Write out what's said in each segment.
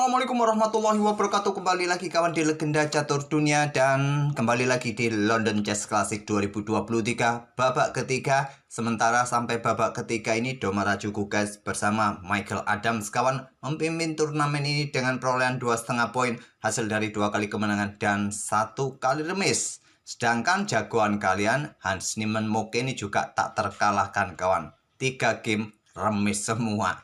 Assalamualaikum warahmatullahi wabarakatuh. Kembali lagi kawan di Legenda Catur Dunia dan kembali lagi di London Chess Classic 2023 babak ketiga. Sementara sampai babak ketiga ini Domaraju Guys bersama Michael Adams kawan memimpin turnamen ini dengan perolehan 2,5 poin hasil dari 2 kali kemenangan dan 1 kali remis. Sedangkan jagoan kalian Hans Niemann Moke ini juga tak terkalahkan kawan. 3 game remis semua.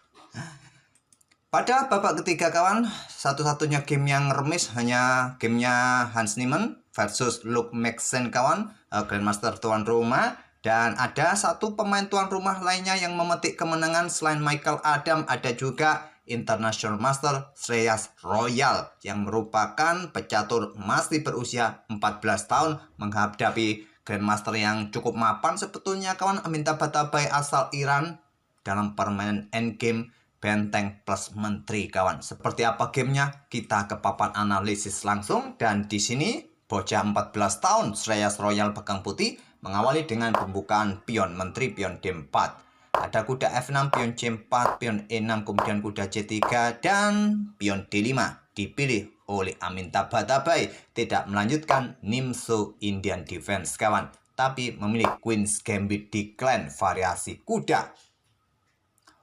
Pada babak ketiga kawan, satu-satunya game yang remis hanya gamenya Hans Niemann versus Luke Maxen kawan, Grandmaster tuan rumah. Dan ada satu pemain tuan rumah lainnya yang memetik kemenangan selain Michael Adam, ada juga International Master Shreyas Royal yang merupakan pecatur masih berusia 14 tahun menghadapi Grandmaster yang cukup mapan sebetulnya kawan, Amitabh Batabai asal Iran dalam permainan endgame Benteng plus Menteri kawan. Seperti apa gamenya? Kita ke papan analisis langsung. Dan di sini bocah 14 tahun Shreyas Royal pegang putih mengawali dengan pembukaan pion Menteri, pion D4. Ada kuda F6, pion C4, pion E6, kemudian kuda C3 dan pion D5. Dipilih oleh Amitabh Batabai. Tidak melanjutkan Nimzo Indian Defense kawan, tapi memilih Queen's Gambit Decline variasi kuda.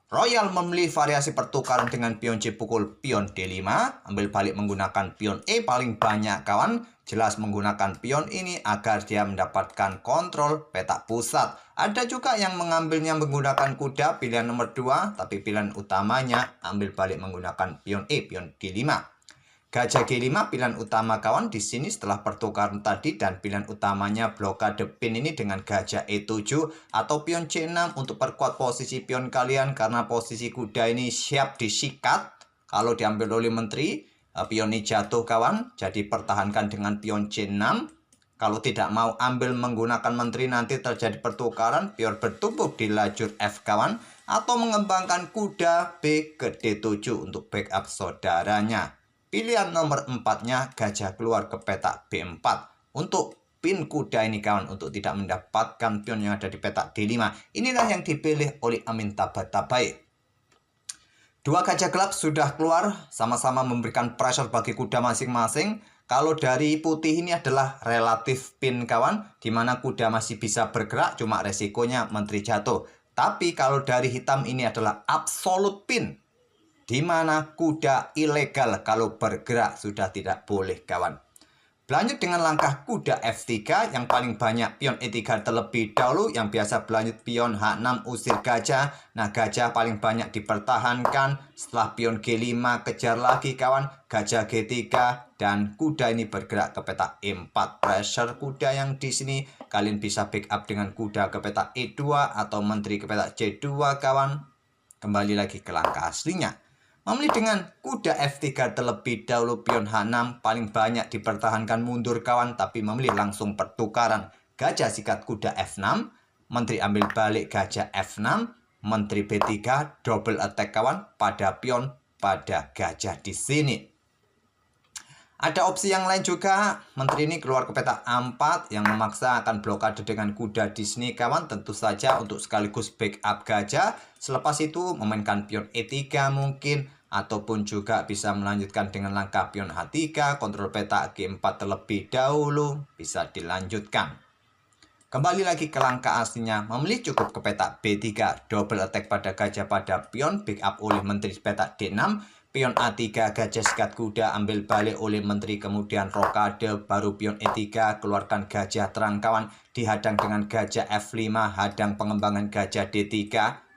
Royal memilih variasi pertukaran dengan pion C pukul pion D5, ambil balik menggunakan pion E paling banyak kawan, jelas menggunakan pion ini agar dia mendapatkan kontrol petak pusat. Ada juga yang mengambilnya menggunakan kuda pilihan nomor 2, tapi pilihan utamanya ambil balik menggunakan pion E, pion G5. Gajah G5 pilihan utama kawan di sini setelah pertukaran tadi dan pilihan utamanya blokade pin ini dengan gajah E7 atau pion C6 untuk perkuat posisi pion kalian karena posisi kuda ini siap disikat kalau diambil oleh menteri. Pion ini jatuh kawan, jadi pertahankan dengan pion C6. Kalau tidak mau ambil menggunakan menteri nanti terjadi pertukaran, pion bertumpuk di lajur F kawan, atau mengembangkan kuda B ke D7 untuk backup saudaranya. Pilihan nomor 4-nya gajah keluar ke petak B4 untuk pin kuda ini kawan, untuk tidak mendapatkan pion yang ada di petak D5. Inilah yang dipilih oleh Amitabh Batabai. Dua gajah gelap sudah keluar, sama-sama memberikan pressure bagi kuda masing-masing. Kalau dari putih ini adalah relatif pin kawan, dimana kuda masih bisa bergerak, cuma resikonya menteri jatuh. Tapi kalau dari hitam ini adalah absolute pin, di mana kuda ilegal kalau bergerak sudah tidak boleh kawan. Berlanjut dengan langkah kuda F3 yang paling banyak pion E3 terlebih dahulu, yang biasa berlanjut pion H6 usir gajah. Nah gajah paling banyak dipertahankan, setelah pion G5 kejar lagi kawan, gajah G3 dan kuda ini bergerak ke petak E4. Pressure kuda yang di sini kalian bisa backup dengan kuda ke petak E2 atau menteri ke petak C2 kawan. Kembali lagi ke langkah aslinya. Memilih dengan kuda F3 terlebih dahulu, pion H6 paling banyak dipertahankan mundur kawan, tapi memilih langsung pertukaran. Gajah sikat kuda F6, menteri ambil balik gajah F6, menteri B3, double attack kawan pada pion pada gajah di sini. Ada opsi yang lain juga, menteri ini keluar ke petak A4 yang memaksa akan blokade dengan kuda di sini kawan, tentu saja untuk sekaligus backup gajah. Selepas itu memainkan pion E3 mungkin, ataupun juga bisa melanjutkan dengan langkah pion H3, kontrol petak G4 terlebih dahulu, bisa dilanjutkan. Kembali lagi ke langkah aslinya, memilih cukup ke petak B3, double attack pada gajah pada pion, backup oleh menteri petak D6, pion A3, gajah sikat kuda ambil balik oleh menteri, kemudian rokade, baru pion E3, keluarkan gajah terang kawan, dihadang dengan gajah F5, hadang pengembangan gajah D3,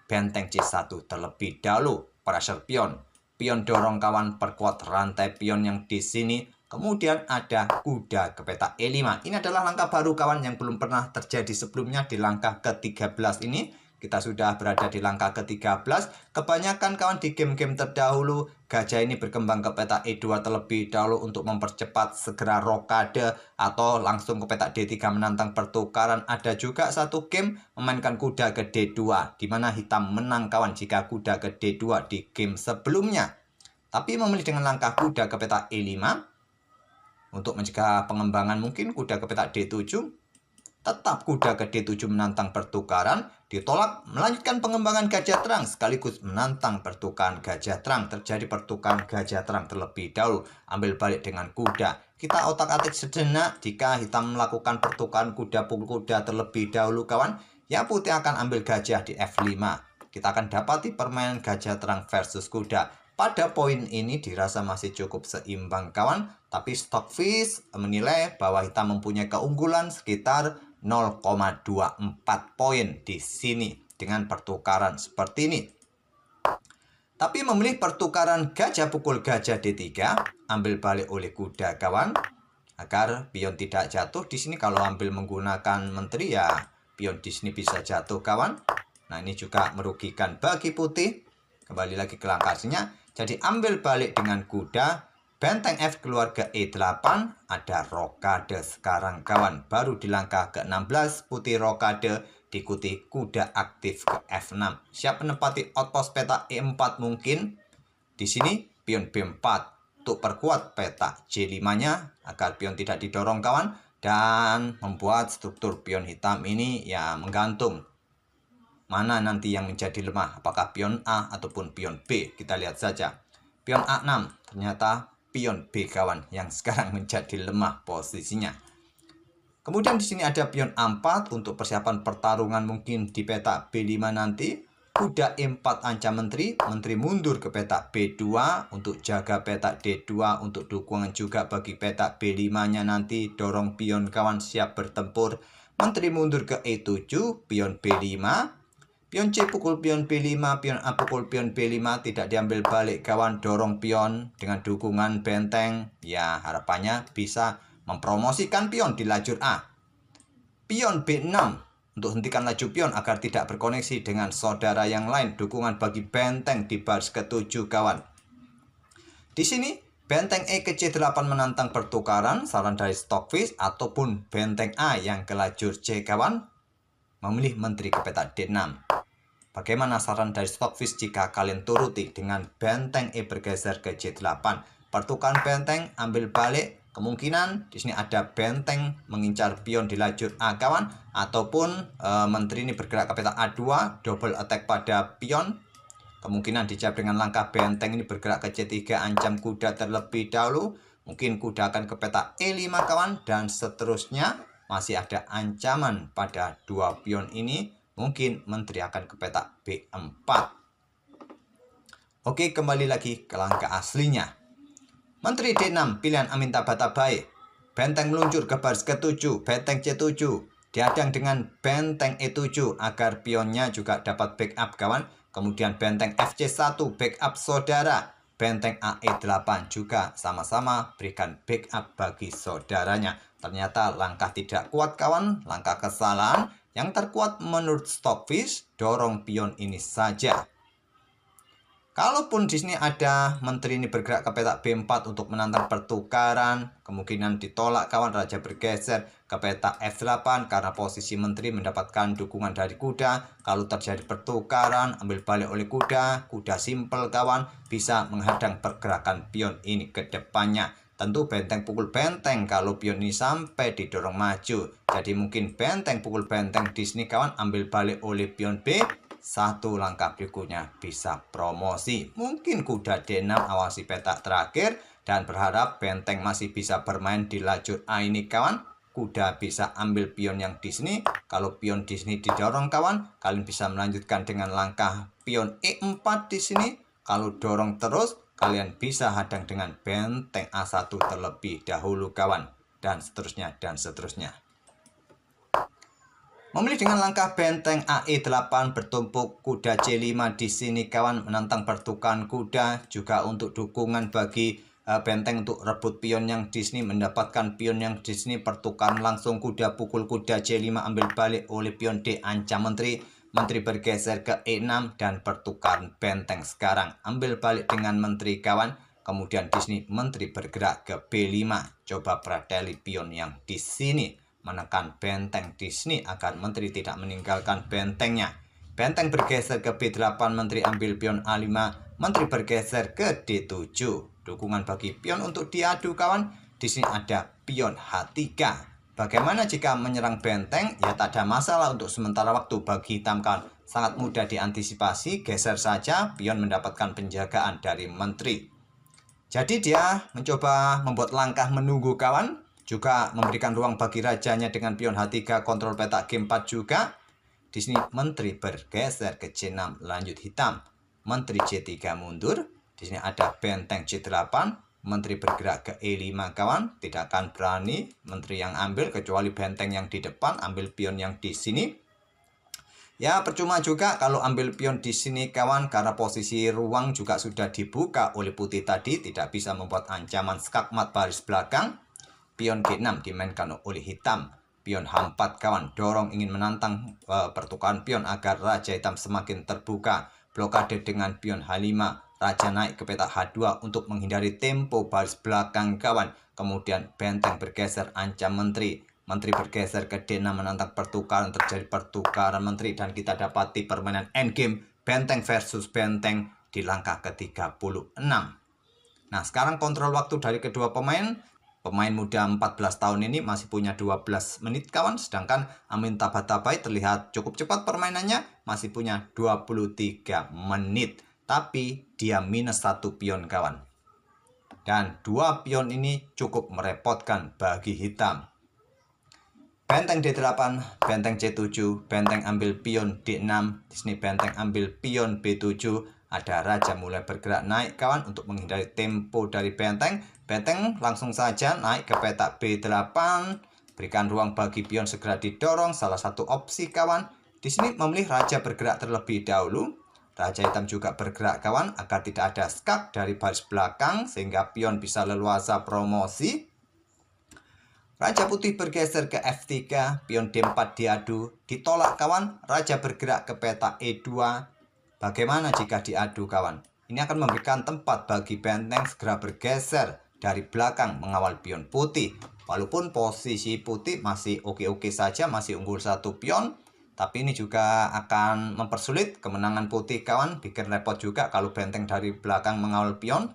benteng C1 terlebih dahulu, pressure pion. Pion dorong kawan, perkuat rantai pion yang di sini. Kemudian ada kuda ke petak E5. Ini adalah langkah baru kawan yang belum pernah terjadi sebelumnya di langkah ke-13 ini. Kita sudah berada di langkah ke-13. Kebanyakan kawan di game-game terdahulu, gajah ini berkembang ke petak E2 terlebih dahulu untuk mempercepat segera rokade atau langsung ke petak D3 menantang pertukaran. Ada juga satu game memainkan kuda ke D2, di mana hitam menang kawan jika kuda ke D2 di game sebelumnya. Tapi memilih dengan langkah kuda ke petak E5 untuk mencegah pengembangan mungkin kuda ke petak D7. Tetap kuda ke D7 menantang pertukaran, ditolak melanjutkan pengembangan gajah terang sekaligus menantang pertukaran gajah terang. Terjadi pertukaran gajah terang terlebih dahulu, ambil balik dengan kuda. Kita otak-atik sejenak, jika hitam melakukan pertukaran kuda pukul kuda terlebih dahulu kawan, ya putih akan ambil gajah di F5. Kita akan dapati permainan gajah terang versus kuda. Pada poin ini dirasa masih cukup seimbang kawan, tapi Stockfish menilai bahwa hitam mempunyai keunggulan sekitar 0,24 poin di sini dengan pertukaran seperti ini. Tapi memilih pertukaran gajah pukul gajah D3, ambil balik oleh kuda kawan, agar pion tidak jatuh. Di sini kalau ambil menggunakan menteri ya pion di sini bisa jatuh kawan. Nah, ini juga merugikan bagi putih. Kembali lagi ke langkah aslinya. Jadi ambil balik dengan kuda. Benteng F keluar ke E8, ada rokade sekarang kawan. Baru di langkah ke-16, putih rokade, diikuti kuda aktif ke F6. Siap menempati outpost peta E4 mungkin. Di sini pion B4 untuk perkuat peta J5-nya agar pion tidak didorong kawan. Dan membuat struktur pion hitam ini ya menggantung. Mana nanti yang menjadi lemah, apakah pion A ataupun pion B. Kita lihat saja. Pion A6, ternyata pion B kawan yang sekarang menjadi lemah posisinya. Kemudian di sini ada pion A4 untuk persiapan pertarungan mungkin di peta B5 nanti. Kuda E4 ancam menteri, menteri mundur ke peta B2 untuk jaga peta D2 untuk dukungan juga bagi peta B5-nya nanti. Dorong pion kawan siap bertempur. Menteri mundur ke E7, pion B5. Pion C pukul pion B5, pion A pukul pion B5, tidak diambil balik kawan, dorong pion dengan dukungan benteng. Ya, harapannya bisa mempromosikan pion di lajur A. Pion B6 untuk hentikan laju pion agar tidak berkoneksi dengan saudara yang lain. Dukungan bagi benteng di baris ke-7 kawan. Di sini benteng E ke C8 menantang pertukaran, saran dari Stockfish, ataupun benteng A yang ke lajur C kawan, memilih menteri ke peta D6. Bagaimana saran dari Stockfish jika kalian turuti dengan benteng E bergeser ke C8? Pertukaran benteng, ambil balik. Kemungkinan di sini ada benteng mengincar pion di lajur A kawan, ataupun menteri ini bergerak ke peta A2, double attack pada pion. Kemungkinan dijawab dengan langkah benteng ini bergerak ke C3, ancam kuda terlebih dahulu. Mungkin kuda akan ke peta E5 kawan, dan seterusnya. Masih ada ancaman pada dua pion ini. Mungkin menteri akan ke peta B4. Oke, kembali lagi ke langkah aslinya. Menteri D6, pilihan Amitabha-Tabae. Benteng meluncur ke baris ke-7, benteng C7. Dihadang dengan benteng E7 agar pionnya juga dapat backup kawan. Kemudian benteng FC1, backup saudara. Benteng AE8 juga sama-sama berikan backup bagi saudaranya. Ternyata langkah tidak kuat kawan, langkah kesalahan. Yang terkuat menurut Stockfish, dorong pion ini saja. Kalaupun di sini ada menteri ini bergerak ke peta B4 untuk menantang pertukaran, kemungkinan ditolak kawan, raja bergeser ke peta F8 karena posisi menteri mendapatkan dukungan dari kuda. Kalau terjadi pertukaran, ambil balik oleh kuda, kuda simpel kawan, bisa menghadang pergerakan pion ini ke depannya. Tentu benteng pukul benteng kalau pion ini sampai didorong maju. Jadi mungkin benteng pukul benteng di sini kawan, ambil balik oleh pion B. Satu langkah berikutnya bisa promosi. Mungkin kuda D6 awasi peta terakhir dan berharap benteng masih bisa bermain di lajur A ini kawan. Kuda bisa ambil pion yang di sini. Kalau pion di sini didorong kawan, kalian bisa melanjutkan dengan langkah pion E4 di sini. Kalau dorong terus, kalian bisa hadang dengan benteng A1 terlebih dahulu kawan. Dan seterusnya dan seterusnya. Memilih dengan langkah benteng AE8 bertumpuk kuda C5 di sini kawan, menantang pertukaran kuda juga untuk dukungan bagi benteng untuk rebut pion yang di sini, mendapatkan pion yang di sini, pertukaran langsung kuda pukul kuda C5 ambil balik oleh pion D, ancam menteri bergeser ke E6 dan pertukaran benteng sekarang ambil balik dengan menteri kawan. Kemudian di sini menteri bergerak ke B5, coba prateli pion yang di sini, menekan benteng di sini agar menteri tidak meninggalkan bentengnya. Benteng bergeser ke B8, menteri ambil pion A5, menteri bergeser ke D7. Dukungan bagi pion untuk diadu kawan. Di sini ada pion H3. bagaimana jika menyerang benteng? Ya tak ada masalah untuk sementara waktu bagi hitam kawan. Sangat mudah diantisipasi, geser saja, pion mendapatkan penjagaan dari menteri. Jadi dia mencoba membuat langkah menunggu kawan, juga memberikan ruang bagi rajanya dengan pion H3 kontrol petak G4 juga. Di sini menteri bergeser ke C6 lanjut hitam. Menteri C3 mundur. Di sini ada benteng C8. Menteri bergerak ke E5 kawan. Tidak akan berani menteri yang ambil kecuali benteng yang di depan, ambil pion yang di sini. Ya percuma juga kalau ambil pion di sini kawan, karena posisi ruang juga sudah dibuka oleh putih tadi, tidak bisa membuat ancaman skakmat baris belakang. Pion G6 dimainkan oleh hitam. Pion H4 kawan, dorong ingin menantang pertukaran pion agar raja hitam semakin terbuka. Blokade dengan pion H5. Raja naik ke petak H2 untuk menghindari tempo baris belakang kawan. Kemudian benteng bergeser ancam menteri. Menteri bergeser ke D6 menantang pertukaran, terjadi pertukaran menteri dan kita dapati permainan endgame benteng versus benteng di langkah ke-36. Nah, sekarang kontrol waktu dari kedua pemain. Pemain muda 14 tahun ini masih punya 12 menit kawan, sedangkan Amin Tabatabai terlihat cukup cepat permainannya, masih punya 23 menit. Tapi dia minus 1 pion kawan. Dan 2 pion ini cukup merepotkan bagi hitam. Benteng D8, benteng C7, benteng ambil pion D6, di sini benteng ambil pion B7, ada raja mulai bergerak naik kawan untuk menghindari tempo dari benteng. Benteng langsung saja naik ke petak B8, berikan ruang bagi pion segera didorong, salah satu opsi kawan. Di sini memilih raja bergerak terlebih dahulu. Raja hitam juga bergerak kawan agar tidak ada skak dari baris belakang sehingga pion bisa leluasa promosi. Raja putih bergeser ke F3, pion D4 diadu, ditolak kawan, raja bergerak ke petak E2. Bagaimana jika diadu kawan? Ini akan memberikan tempat bagi benteng segera bergeser dari belakang mengawal pion putih. Walaupun posisi putih masih oke-oke saja, masih unggul 1 pion, tapi ini juga akan mempersulit kemenangan putih kawan, bikin repot juga kalau benteng dari belakang mengawal pion.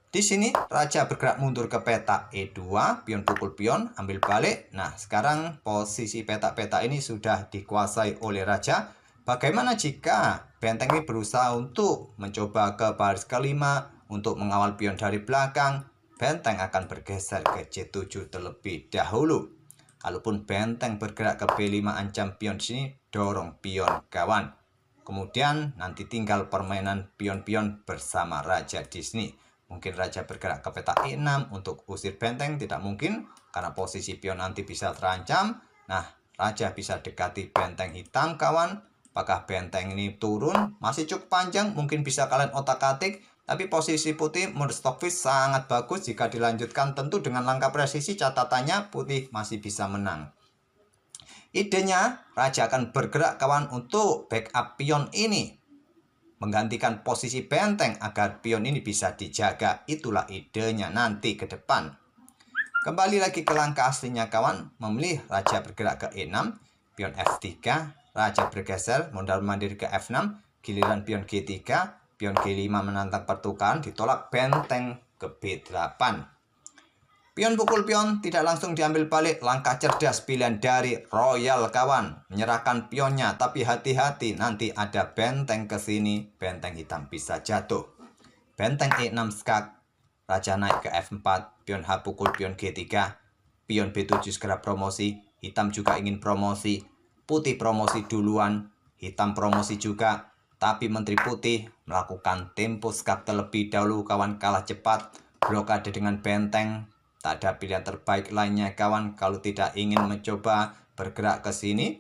Di sini raja bergerak mundur ke petak E2, pion pukul pion, ambil balik. Nah, sekarang posisi petak-petak ini sudah dikuasai oleh raja. Bagaimana jika benteng ini berusaha untuk mencoba ke baris kelima untuk mengawal pion dari belakang? Benteng akan bergeser ke C7 terlebih dahulu. Kalaupun benteng bergerak ke B5 ancam pion di sini, dorong pion kawan. Kemudian nanti tinggal permainan pion-pion bersama raja di sini. Mungkin raja bergerak ke petak E6 untuk usir benteng, tidak mungkin karena posisi pion nanti bisa terancam. Nah, raja bisa dekati benteng hitam kawan. Apakah benteng ini turun? Masih cukup panjang, mungkin bisa kalian otak-atik. Tapi posisi putih menurut Stockfish sangat bagus jika dilanjutkan, tentu dengan langkah presisi, catatannya putih masih bisa menang. Idenya raja akan bergerak kawan untuk backup pion ini, menggantikan posisi benteng agar pion ini bisa dijaga. Itulah idenya nanti ke depan. Kembali lagi ke langkah aslinya kawan, memilih raja bergerak ke E6, pion F3, raja bergeser mondar mandir ke F6, giliran pion G3, pion G5 menantang pertukaran, ditolak benteng ke B8. Pion pukul pion tidak langsung diambil balik, langkah cerdas pilihan dari Royal kawan. Menyerahkan pionnya, tapi hati-hati nanti ada benteng ke sini, benteng hitam bisa jatuh. Benteng E6 skak, raja naik ke F4, pion H pukul pion G3, pion B7 segera promosi, hitam juga ingin promosi, putih promosi duluan, hitam promosi juga, tapi menteri putih melakukan tempo skak terlebih dahulu kawan, kalah cepat, blokade dengan benteng. Tak ada pilihan terbaik lainnya kawan kalau tidak ingin mencoba bergerak ke sini.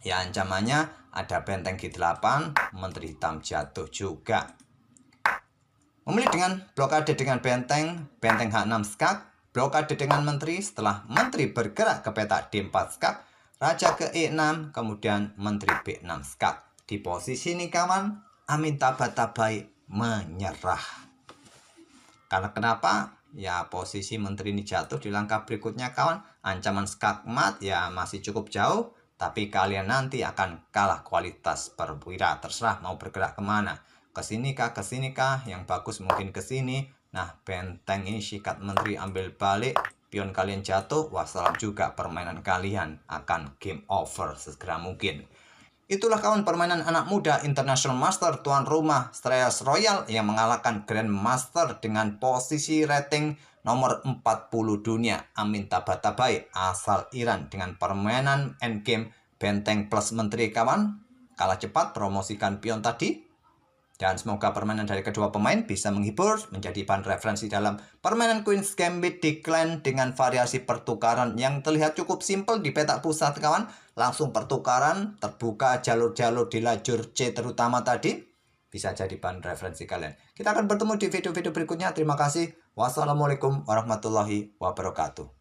Ya ancamannya ada benteng G8, menteri hitam jatuh juga. Memilih dengan blokade dengan benteng, benteng H6 skak, blokade dengan menteri, setelah menteri bergerak ke petak D4 skak, raja ke E6, kemudian menteri B6 skak. Di posisi ini kawan, Amin Tabatabai menyerah. Karena kenapa? Ya posisi menteri ini jatuh di langkah berikutnya kawan. Ancaman skakmat ya masih cukup jauh, tapi kalian nanti akan kalah kualitas perwira. Terserah mau bergerak kemana, kesini kah, yang bagus mungkin kesini. Nah benteng ini sikat menteri ambil balik, pion kalian jatuh, wassalam juga permainan kalian akan game over segera mungkin. Itulah kawan permainan anak muda International Master tuan rumah Strauss Royal yang mengalahkan Grandmaster dengan posisi rating nomor 40 dunia Amin Tabatabai asal Iran dengan permainan endgame benteng plus menteri kawan. Kalah cepat promosikan pion tadi. Dan semoga permainan dari kedua pemain bisa menghibur, menjadi bahan referensi dalam permainan Queen's Gambit di clan dengan variasi pertukaran yang terlihat cukup simpel di petak pusat kawan. Langsung pertukaran, terbuka jalur-jalur di lajur C terutama tadi. Bisa jadi bahan referensi kalian. Kita akan bertemu di video-video berikutnya. Terima kasih. Wassalamualaikum warahmatullahi wabarakatuh.